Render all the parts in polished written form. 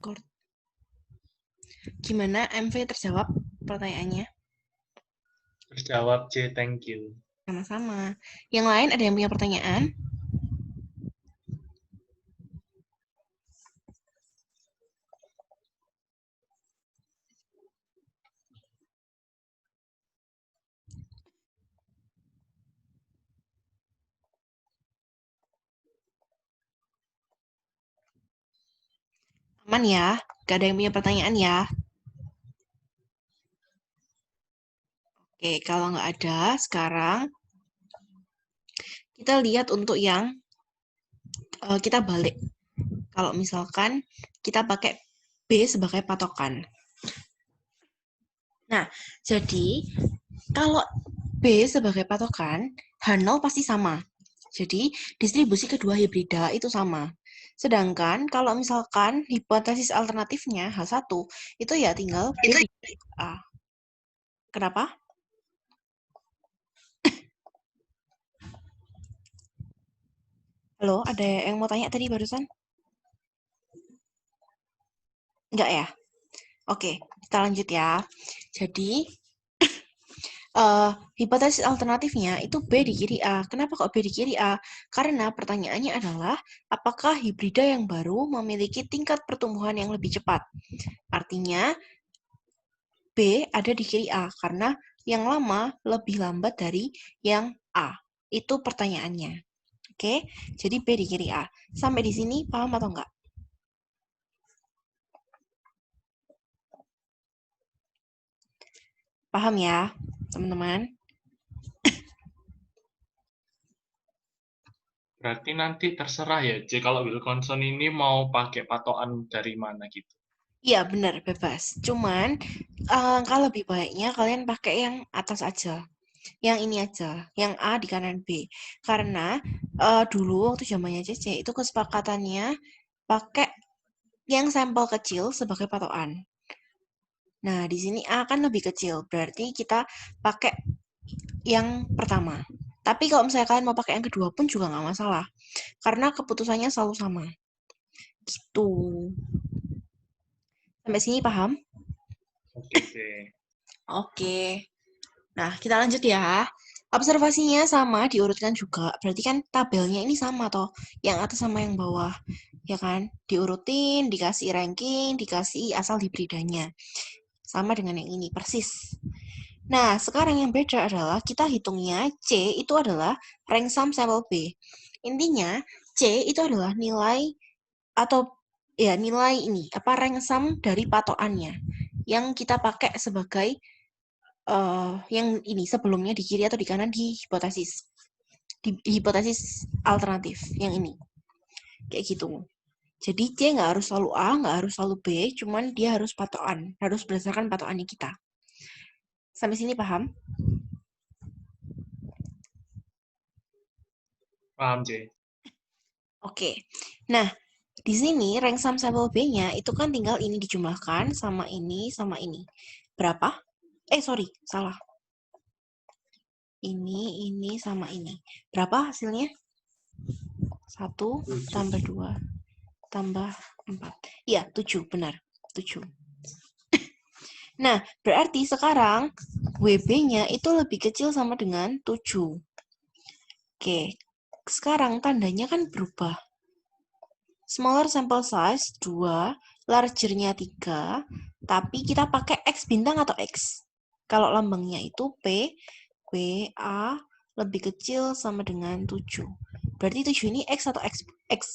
Record. Gimana MV terjawab pertanyaannya? Terjawab, C. Thank you. Sama-sama. Yang lain ada yang punya pertanyaan? Aman ya? Gak ada yang punya pertanyaan ya? Oke, kalau nggak ada, sekarang kita lihat untuk yang kita balik. Kalau misalkan kita pakai B sebagai patokan. Nah, jadi kalau B sebagai patokan, H0 pasti sama. Jadi, distribusi kedua hibrida itu sama. Sedangkan kalau misalkan hipotesis alternatifnya H1, itu ya tinggal B dikali A. Kenapa? Halo, ada yang mau tanya tadi barusan? Enggak ya? Oke, kita lanjut ya. Jadi, hipotesis alternatifnya itu B di kiri A. Kenapa kok B di kiri A? Karena pertanyaannya adalah, apakah hibrida yang baru memiliki tingkat pertumbuhan yang lebih cepat? Artinya, B ada di kiri A, karena yang lama lebih lambat dari yang A. Itu pertanyaannya. Oke, jadi B di kiri A. Sampai di sini paham atau enggak? Paham ya, teman-teman? Berarti nanti terserah ya, C. Kalau Wilkinson ini mau pakai patokan dari mana gitu. Iya, benar, bebas. Cuman, kalau lebih baiknya kalian pakai yang atas aja. Yang ini aja, yang A di kanan B. Karena dulu waktu zamannya CC itu kesepakatannya pakai yang sampel kecil sebagai patokan. Nah, di sini A kan lebih kecil, berarti kita pakai yang pertama. Tapi kalau misalnya kalian mau pakai yang kedua pun juga nggak masalah. Karena keputusannya selalu sama. Gitu. Sampai sini paham? Oke, C. Oke. Nah, kita lanjut ya. Observasinya sama, diurutkan juga. Berarti kan tabelnya ini sama toh. Yang atas sama yang bawah. Ya kan? Diurutin, dikasih ranking, dikasih asal hibridanya. Sama dengan yang ini, persis. Nah, sekarang yang beda adalah kita hitungnya C itu adalah rank sum sampel B. Intinya, C itu adalah nilai atau ya nilai ini, apa rank sum dari patokannya yang kita pakai sebagai yang ini sebelumnya di kiri atau di kanan di hipotesis alternatif yang ini kayak gitu. Jadi C nggak harus selalu A, nggak harus selalu B, cuman dia harus patokan, harus berdasarkan patokannya kita. Sampai sini paham? Paham, C. Oke. Nah, di sini rank sum sampel B-nya itu kan tinggal ini dijumlahkan sama ini sama ini. Berapa? Sorry, salah. Ini sama ini. Berapa hasilnya? 1 tambah 2 tambah 4. Iya, 7, benar. 7. Nah, berarti sekarang WB-nya itu lebih kecil sama dengan 7. Oke, sekarang tandanya kan berubah. Smaller sample size 2, larger-nya 3, tapi kita pakai X bintang atau X. Kalau lambangnya itu P, W, A lebih kecil sama dengan 7. Berarti 7 ini X atau X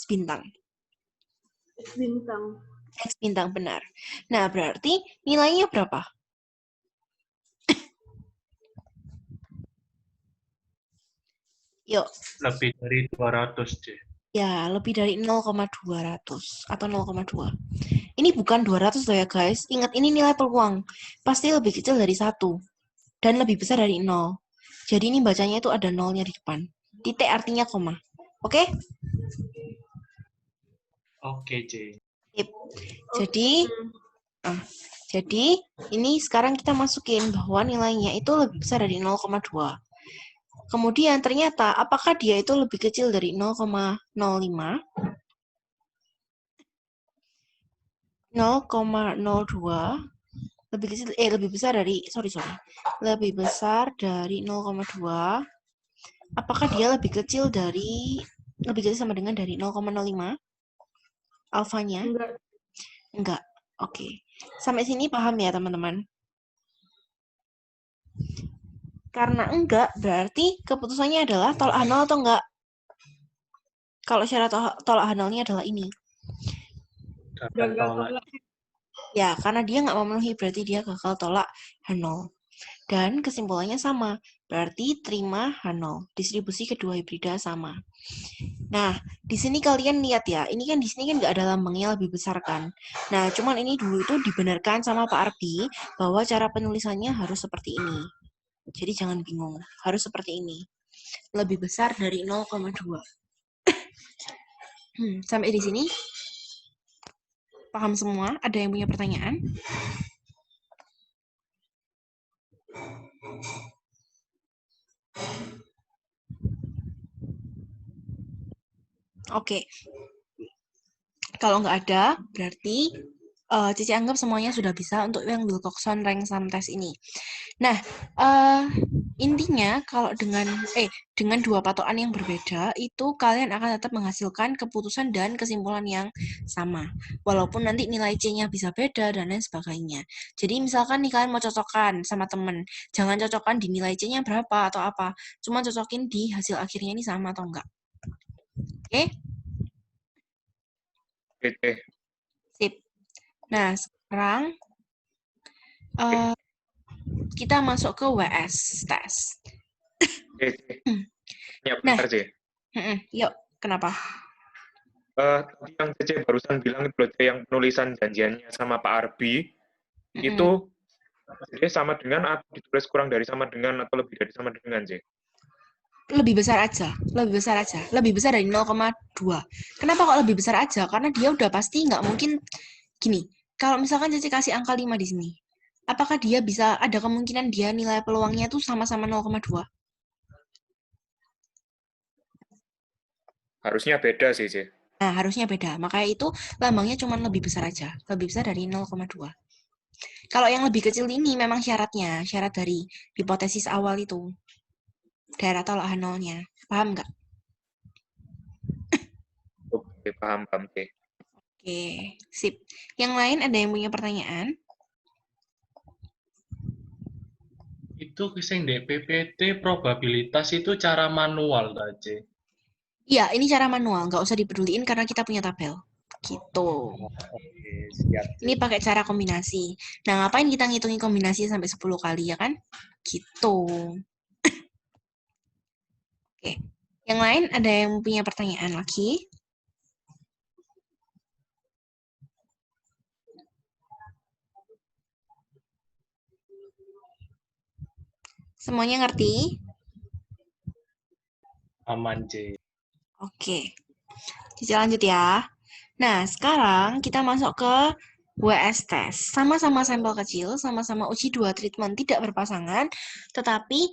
bintang? X bintang. X bintang, benar. Nah, berarti nilainya berapa? Yuk. Lebih dari 200, C. Ya, lebih dari 0,200 atau 0,2. Ini bukan 200 loh ya guys. Ingat ini nilai peluang. Pasti lebih kecil dari 1. Dan lebih besar dari 0. Jadi ini bacanya itu ada nolnya di depan. Titik artinya koma. Oke? Oke, C. Sip. Jadi ini sekarang kita masukin bahwa nilainya itu lebih besar dari 0,2. Kemudian ternyata apakah dia itu lebih kecil dari 0,05? 0,02 lebih kecil lebih besar dari lebih besar dari 0,2. Apakah dia lebih kecil sama dengan dari 0,05 alfanya? Enggak. Oke. Sampai sini paham ya, teman-teman? Karena enggak, berarti keputusannya adalah tolak H0 atau enggak. Kalau syarat tolak H0-nya adalah ini. Gagal tolak. Ya, karena dia nggak memenuhi, berarti dia gagal tolak H0. Dan kesimpulannya sama, berarti terima H0. Distribusi kedua hibrida sama. Nah, di sini kalian lihat ya, ini kan di sini kan nggak ada lambangnya lebih besar kan. Nah, cuman ini dulu itu dibenarkan sama Pak Arbi bahwa cara penulisannya harus seperti ini. Jadi jangan bingung, harus seperti ini. Lebih besar dari 0,2. Sampai di sini paham semua? Ada yang punya pertanyaan? Oke. Kalau nggak ada, berarti Cici anggap semuanya sudah bisa untuk yang Wilcoxon rank sum test ini. Nah, intinya kalau dengan dua patokan yang berbeda, itu kalian akan tetap menghasilkan keputusan dan kesimpulan yang sama. Walaupun nanti nilai C-nya bisa beda dan lain sebagainya. Jadi misalkan nih kalian mau cocokkan sama temen, jangan cocokkan di nilai C-nya berapa atau apa. Cuma cocokin di hasil akhirnya ini sama atau enggak. Oke? Oke. Sip. Nah, sekarang kita masuk ke WS test. Ya, bentar, C. Yuk, kenapa? Tadi yang Cece barusan bilang itu yang penulisan janjiannya sama Pak Arbi, itu jadi sama dengan atau ditulis kurang dari sama dengan atau lebih dari sama dengan, C? Lebih besar aja. Lebih besar dari 0,2. Kenapa kok lebih besar aja? Karena dia udah pasti nggak mungkin gini. Kalau misalkan Cece kasih angka 5 di sini, apakah dia bisa ada kemungkinan dia nilai peluangnya tuh sama-sama 0,2? Harusnya beda sih, C. Nah, harusnya beda. Makanya itu lambangnya cuma lebih besar aja. Lebih besar dari 0,2. Kalau yang lebih kecil ini memang syaratnya, syarat dari hipotesis awal itu. Daerah tolak H0-nya. Paham nggak? Oke, paham, C. Oke, sip. Yang lain ada yang punya pertanyaan? Itu kisah di PPT probabilitas itu cara manual aja. Iya, ini cara manual. Nggak usah dipeduliin karena kita punya tabel. Gitu. Oke, siap. Ini pakai cara kombinasi. Nah, ngapain kita ngitungin kombinasi sampai 10 kali, ya kan? Gitu. Oke. Yang lain ada yang punya pertanyaan lagi? Semuanya ngerti? Aman, C. Oke. Cici lanjut ya. Nah, sekarang kita masuk ke WS test. Sama-sama sampel kecil, sama-sama uji 2 treatment tidak berpasangan, tetapi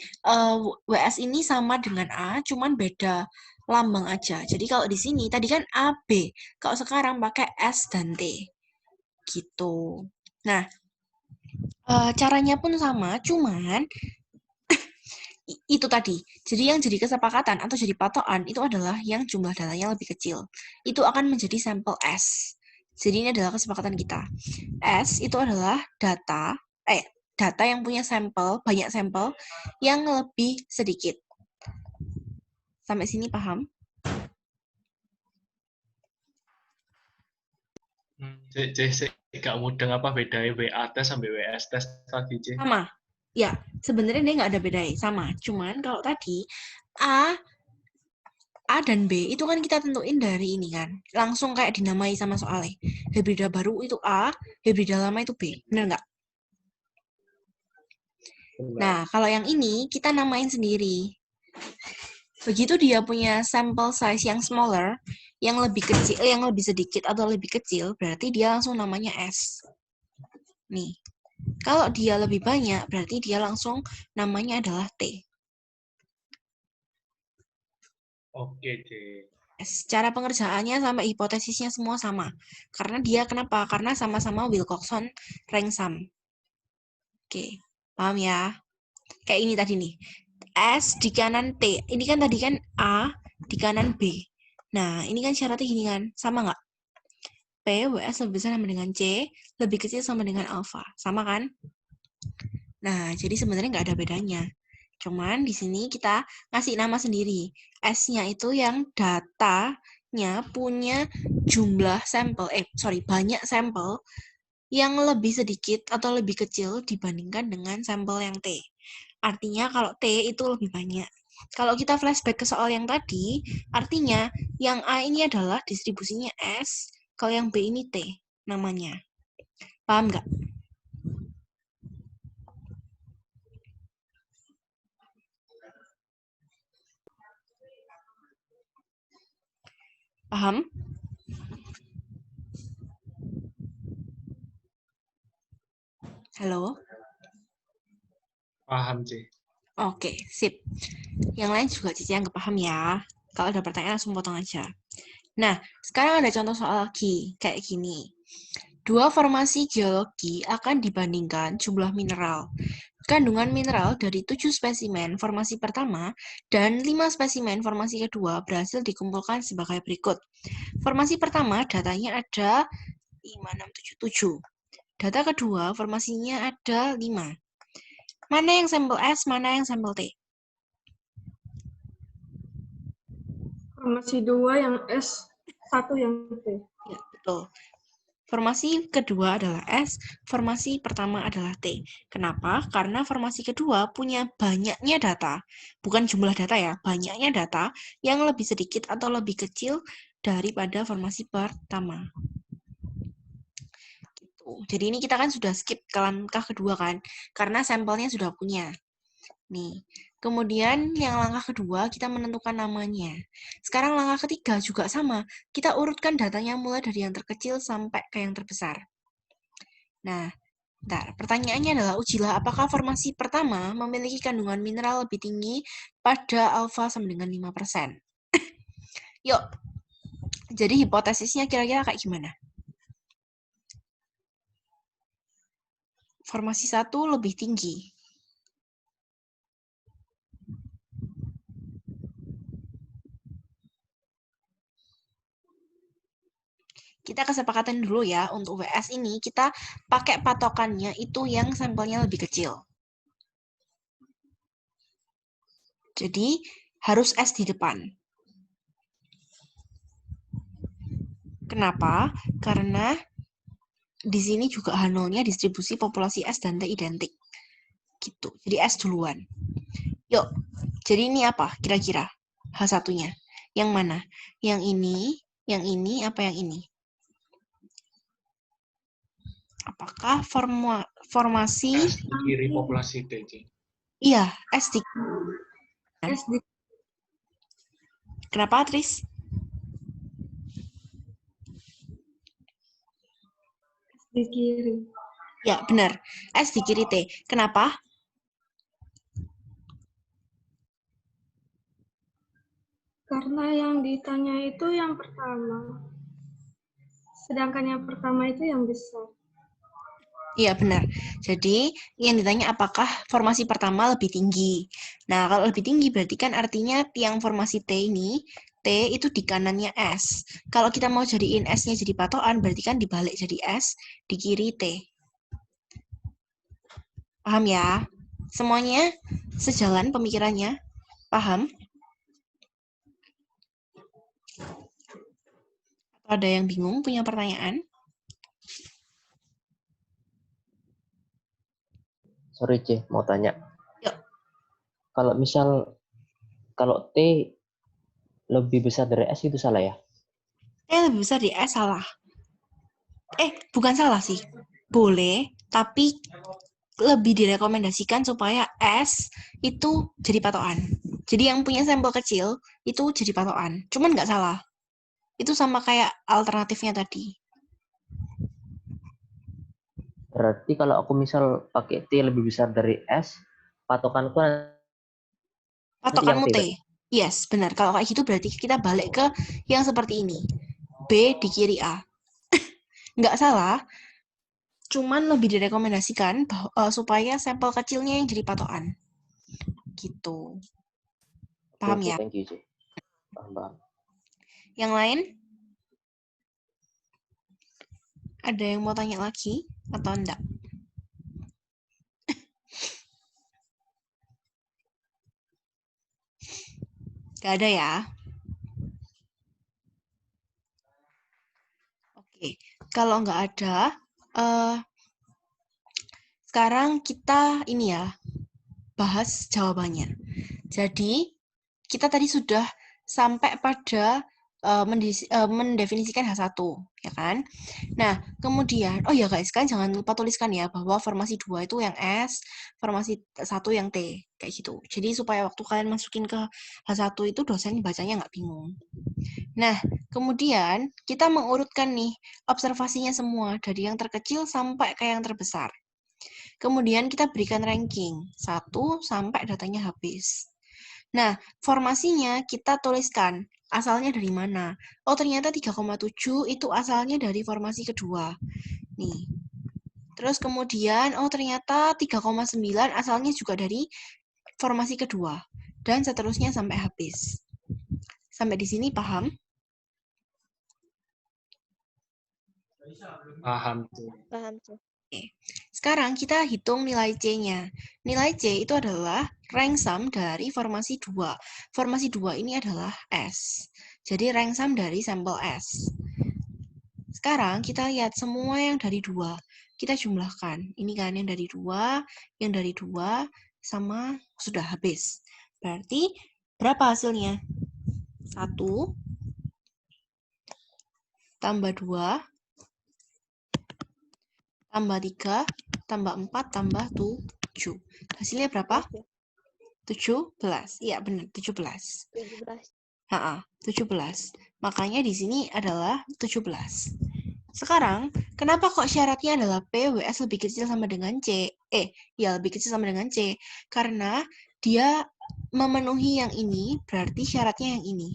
WS ini sama dengan A, cuman beda lambang aja. Jadi kalau di sini, tadi kan A, B. Kalau sekarang pakai S dan T. Gitu. Nah, caranya pun sama, cuman itu tadi. Jadi yang jadi kesepakatan atau jadi patokan itu adalah yang jumlah datanya lebih kecil. Itu akan menjadi sampel S. Jadi ini adalah kesepakatan kita. S itu adalah data yang punya sampel, banyak sampel yang lebih sedikit. Sampai sini paham? C, gak mudeng apa bedanya WA test sampai WS test tadi, C? Sama. Ya, sebenarnya dia nggak ada bedanya, sama. Cuman kalau tadi A dan B itu kan kita tentuin dari ini kan. Langsung kayak dinamai sama soalnya. Hibrida baru itu A, hibrida lama itu B. Bener nggak? Nah, kalau yang ini kita namain sendiri. Begitu dia punya sample size yang smaller, yang lebih kecil, yang lebih sedikit atau lebih kecil, berarti dia langsung namanya S. Nih. Kalau dia lebih banyak, berarti dia langsung namanya adalah T. Oke, C. Cara pengerjaannya sama hipotesisnya semua sama. Karena dia kenapa? Karena sama-sama Wilcoxon rank sum. Oke, paham ya? Kayak ini tadi nih. S di kanan T. Ini kan tadi kan A di kanan B. Nah, ini kan syaratnya gini kan. Sama nggak? P, WS lebih besar sama dengan C, lebih kecil sama dengan alpha. Sama kan? Nah, jadi sebenarnya nggak ada bedanya. Cuman di sini kita ngasih nama sendiri. S-nya itu yang datanya punya jumlah sampel, banyak sampel yang lebih sedikit atau lebih kecil dibandingkan dengan sampel yang T. Artinya kalau T itu lebih banyak. Kalau kita flashback ke soal yang tadi, artinya yang A ini adalah distribusinya S, kalau yang B ini T namanya. Paham nggak? Paham? Halo? Paham, C. Oke, sip. Yang lain juga Cici anggap paham ya. Kalau ada pertanyaan langsung potong aja. Nah, sekarang ada contoh soal lagi, kayak gini. Dua formasi geologi akan dibandingkan jumlah mineral. Kandungan mineral dari 7 spesimen formasi pertama dan 5 spesimen formasi kedua berhasil dikumpulkan sebagai berikut. Formasi pertama datanya ada 5, 6, 7. Data kedua formasinya ada 5. Mana yang sampel S, mana yang sampel T? Formasi 2 yang S, 1 yang T. Ya, betul. Formasi kedua adalah S, formasi pertama adalah T. Kenapa? Karena formasi kedua punya banyaknya data, bukan jumlah data ya, banyaknya data yang lebih sedikit atau lebih kecil daripada formasi pertama. Gitu. Jadi ini kita kan sudah skip ke langkah kedua kan, karena sampelnya sudah punya. Nih, kemudian yang langkah kedua kita menentukan namanya. Sekarang langkah ketiga juga sama. Kita urutkan datanya mulai dari yang terkecil sampai ke yang terbesar. Nah, pertanyaannya adalah ujilah apakah formasi pertama memiliki kandungan mineral lebih tinggi pada alfa sama dengan 5%. Yuk, jadi hipotesisnya kira-kira kayak gimana? Formasi 1 lebih tinggi. Kita kesepakatan dulu ya, untuk WS ini kita pakai patokannya itu yang sampelnya lebih kecil. Jadi harus S di depan. Kenapa? Karena di sini juga H0-nya distribusi populasi S dan T identik. Gitu. Jadi S duluan. Yuk, jadi ini apa kira-kira? H1-nya. Yang mana? Yang ini, apa yang ini? Apakah formasi... S di kiri populasi T, C. Iya, S di... S di Kenapa, Tris? kiri. Ya, benar. S di kiri T. Kenapa? Karena yang ditanya itu yang pertama. Sedangkan yang pertama itu yang besar. Iya, benar. Jadi, yang ditanya apakah formasi pertama lebih tinggi. Nah, kalau lebih tinggi berarti kan artinya tiang formasi T ini, T itu di kanannya S. Kalau kita mau jadiin S-nya jadi patokan, berarti kan dibalik jadi S, di kiri T. Paham ya? Semuanya sejalan pemikirannya? Paham? Atau ada yang bingung, punya pertanyaan? Sorry, C, mau tanya. Yuk. Kalau T lebih besar dari S itu salah ya? T lebih besar di S, salah. Bukan salah sih. Boleh, tapi lebih direkomendasikan supaya S itu jadi patokan. Jadi yang punya sampel kecil itu jadi patokan. Cuman nggak salah. Itu sama kayak alternatifnya tadi. Berarti kalau aku misal pakai T lebih besar dari S, patokanku nanti yang Patokanmu T. T. Yes, benar. Kalau kayak gitu berarti kita balik ke yang seperti ini. B di kiri A. Nggak salah, cuman lebih direkomendasikan supaya sampel kecilnya yang jadi patokan. Gitu. Paham Oke, ya? thank you, C. Paham. Yang lain? Ada yang mau tanya lagi atau enggak? Nggak ada ya? Oke, kalau nggak ada, sekarang kita ini ya, bahas jawabannya. Jadi, kita tadi sudah sampai pada mendefinisikan H1, ya kan? Nah, kemudian, oh ya guys, kalian jangan lupa tuliskan ya, bahwa formasi 2 itu yang S, formasi 1 yang T, kayak gitu. Jadi, supaya waktu kalian masukin ke H1 itu dosen bacanya nggak bingung. Nah, kemudian kita mengurutkan nih observasinya semua, dari yang terkecil sampai ke yang terbesar. Kemudian kita berikan ranking 1 sampai datanya habis. Nah, formasinya kita tuliskan asalnya dari mana. Oh, ternyata 3,7 itu asalnya dari formasi kedua. Nih. Terus kemudian, oh ternyata 3,9 asalnya juga dari formasi kedua. Dan seterusnya sampai habis. Sampai di sini paham? Paham. Paham tuh. Oke. Sekarang kita hitung nilai C-nya. Nilai C itu adalah rank sum dari formasi 2. Formasi 2 ini adalah S. Jadi rank sum dari sampel S. Sekarang kita lihat semua yang dari 2. Kita jumlahkan. Ini kan yang dari 2, yang dari 2, sama sudah habis. Berarti berapa hasilnya? 1 tambah 2 tambah 3, tambah 4, tambah 7. Hasilnya berapa? 17. Iya, benar, 17. 17. 17. Makanya di sini adalah 17. Sekarang, kenapa kok syaratnya adalah PWS lebih kecil sama dengan C? Lebih kecil sama dengan C. Karena dia memenuhi yang ini, berarti syaratnya yang ini.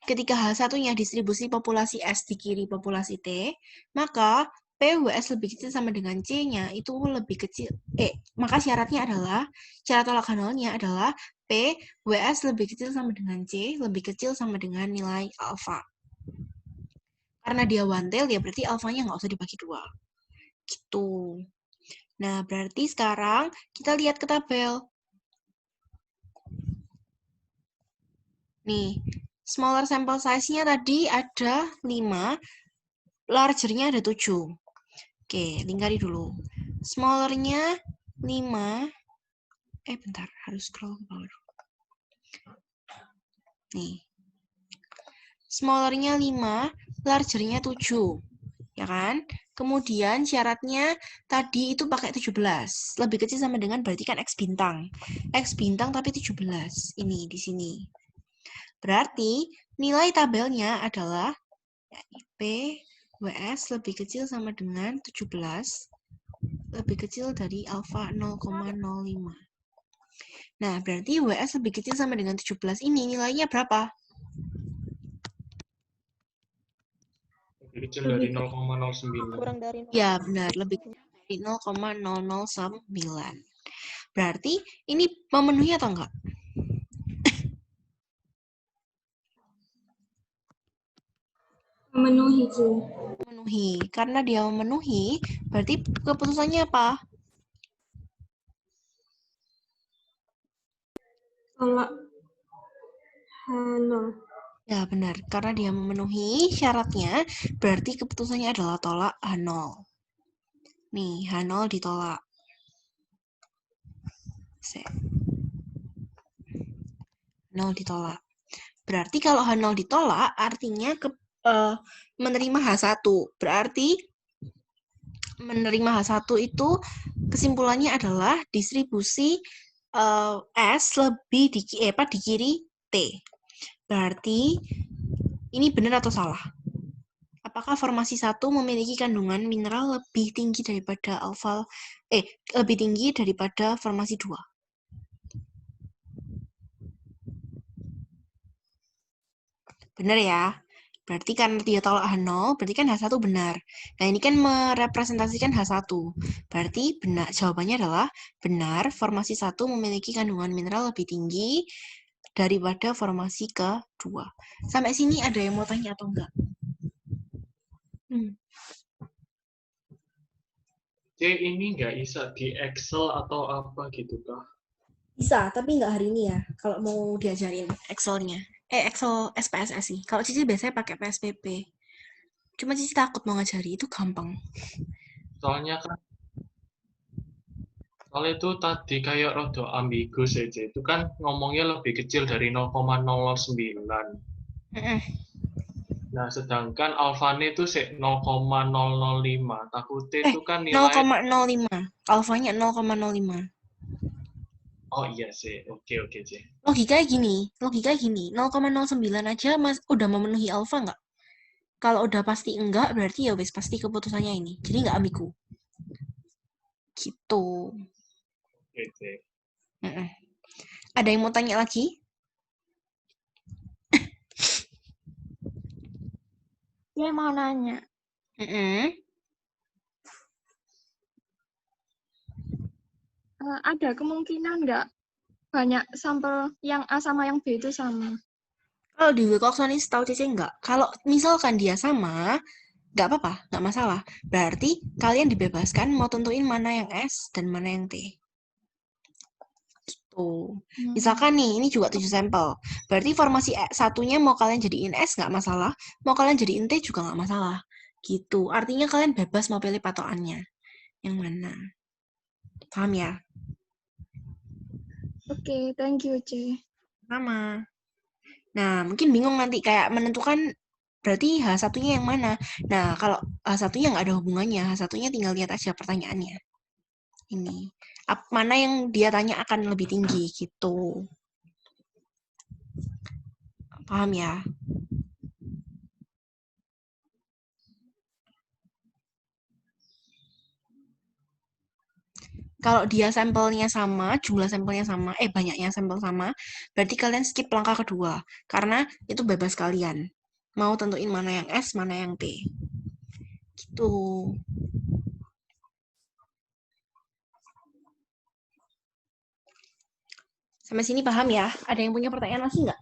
Ketika H1-nya distribusi populasi S di kiri populasi T, maka PWS lebih kecil sama dengan C-nya itu lebih kecil. Maka syaratnya adalah, syarat tolak nolnya adalah PWS lebih kecil sama dengan C, lebih kecil sama dengan nilai alfa. Karena dia one tail, ya berarti alfanya nggak usah dibagi 2. Gitu. Nah, berarti sekarang kita lihat ke tabel. Nih, smaller sample size-nya tadi ada 5, larger-nya ada 7. Oke, lingkari dulu. Smaller-nya 5. Bentar, harus scroll ke bawah dulu. Nih. Smaller-nya 5, larger-nya 7. Ya kan? Kemudian syaratnya tadi itu pakai 17. Lebih kecil sama dengan berarti kan X bintang. X bintang tapi 17. Ini, di sini. Berarti nilai tabelnya adalah PWS lebih kecil sama dengan 17, lebih kecil dari alfa 0,05. Nah, berarti WS lebih kecil sama dengan 17 ini nilainya berapa? Lebih kecil dari 0,09. Kurang dari 0. Ya, benar. Lebih kecil dari 0,009. Berarti ini memenuhi atau enggak? Memenuhi, Ci. Memenuhi. Karena dia memenuhi, berarti keputusannya apa? Tolak H0. Ya, benar. Karena dia memenuhi syaratnya, berarti keputusannya adalah tolak H0. Nih, H0 ditolak. H0 ditolak. Berarti kalau H0 ditolak, artinya menerima H1. Berarti menerima H1 itu kesimpulannya adalah distribusi S lebih di kiri T. Berarti ini benar atau salah? Apakah formasi 1 memiliki kandungan mineral lebih tinggi daripada lebih tinggi daripada formasi 2? Benar ya? Berarti kan dia tolak H0, berarti kan H1 benar. Nah, ini kan merepresentasikan H1. Berarti benar, jawabannya adalah benar, formasi 1 memiliki kandungan mineral lebih tinggi daripada formasi kedua. Sampai sini ada yang mau tanya atau enggak? C, ini nggak bisa di Excel atau apa gitu kah? Bisa, tapi nggak hari ini ya. Kalau mau diajarin Excel-nya. Excel SPSS sih. Kalau Cici biasanya pakai PSBB. Cuma Cici takut mau ngajari, itu gampang. Soalnya kan, soalnya itu tadi kayak rodo ambigu saja. Itu kan ngomongnya lebih kecil dari 0,09. Nah, sedangkan alfanya itu 0,005. Takutnya itu kan nilai. 0,05. Alfanya 0,05. Oh iya sih, oke sih. Logikanya gini, 0,09 aja udah memenuhi alfa nggak? Kalau udah pasti enggak, berarti ya wes pasti keputusannya ini. Jadi nggak ambigu. Gitu. Oke sih. Ada yang mau tanya lagi? Dia mau nanya. Ada kemungkinan nggak banyak sampel yang A sama yang B itu sama? Kalau di Wilcoxonis tahu Cici enggak. Kalau misalkan dia sama, nggak apa-apa, nggak masalah. Berarti kalian dibebaskan mau tentuin mana yang S dan mana yang T. Gitu. Misalkan nih, ini juga 7 sampel. Berarti formasi satunya mau kalian jadiin S nggak masalah, mau kalian jadiin T juga nggak masalah. Gitu. Artinya kalian bebas mau pilih patokannya. Yang mana? Paham ya? Oke, thank you, C. Sama. Nah, mungkin bingung nanti kayak menentukan berarti H1-nya yang mana. Nah, kalau H1-nya nggak ada hubungannya, H1-nya tinggal lihat aja pertanyaannya. Ini. Mana yang dia tanya akan lebih tinggi, gitu. Paham ya? Kalau dia sampelnya sama, jumlah sampelnya sama, banyaknya sampel sama, berarti kalian skip langkah kedua. Karena itu bebas kalian. Mau tentuin mana yang S, mana yang T. Gitu. Sampai sini paham ya? Ada yang punya pertanyaan lagi nggak?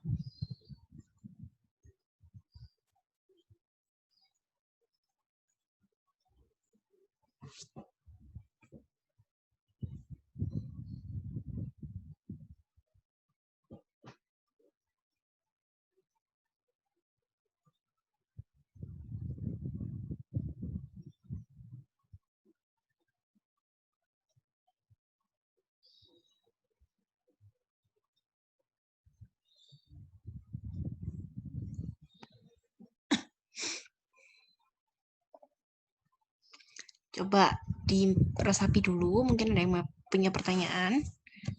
Coba diresapi dulu, mungkin ada yang punya pertanyaan.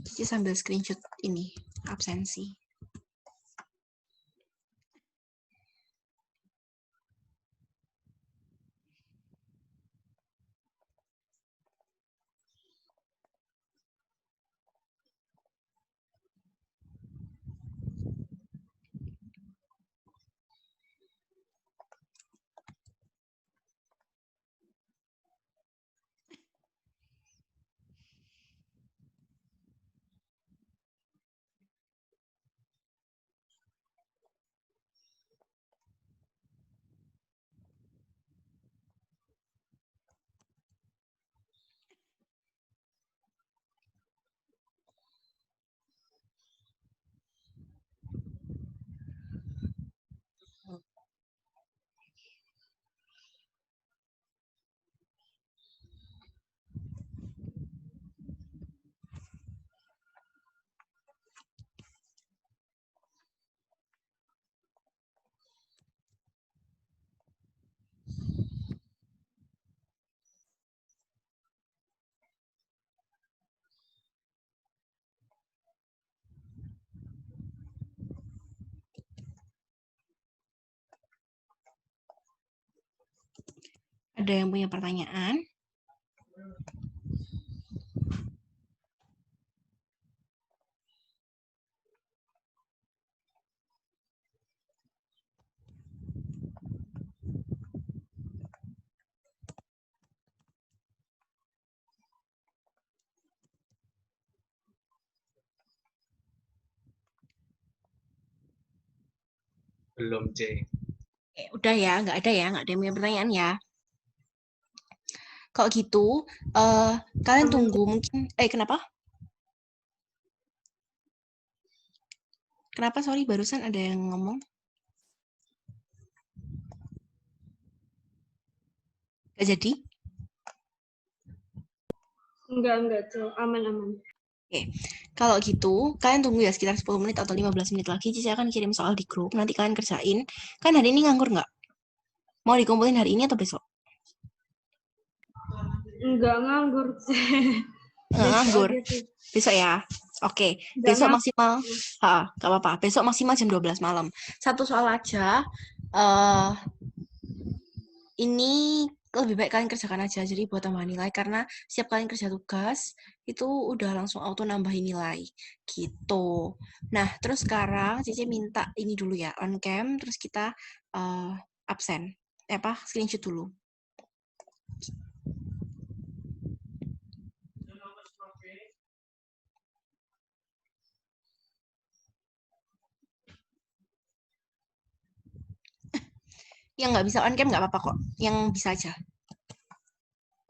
Cici sambil screenshot ini, absensi. Ada yang punya pertanyaan? Belum, C. Udah ya, nggak ada yang punya pertanyaan ya. Kalau gitu, kalian tunggu mungkin. Kenapa? Kenapa? Sorry, barusan ada yang ngomong. Nggak jadi? Enggak, Cek. Aman. Oke, kalau gitu, kalian tunggu ya sekitar 10 menit atau 15 menit lagi. Cici akan kirim soal di grup, nanti kalian kerjain. Kan hari ini nganggur nggak? Mau dikumpulin hari ini atau besok? Enggak nganggur, Cek. Nggak nganggur. Aja, Cek. Besok ya? Oke, Nggak besok nganggur. maksimal. Nggak apa-apa. Besok maksimal jam 12 malam. Satu soal aja. Ini lebih baik kalian kerjakan aja, jadi buat tambahan nilai, karena setiap kalian kerja tugas, itu udah langsung auto nambahin nilai, gitu. Nah, terus sekarang Cici minta ini dulu ya, on cam, terus kita absen. Screenshot dulu. Yang nggak bisa on cam nggak apa-apa kok, yang bisa aja.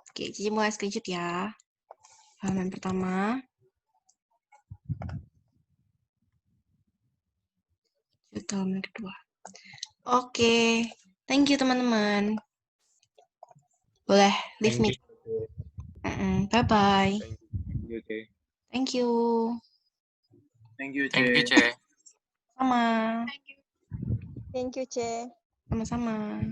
Oke, Cici mulai screenshot ya. Halaman pertama. Halaman kedua. Oke, thank you teman-teman. Boleh leave me. Bye-bye. Thank you, Thank you. Thank you, C. Sama. Thank you, C. Sama-sama.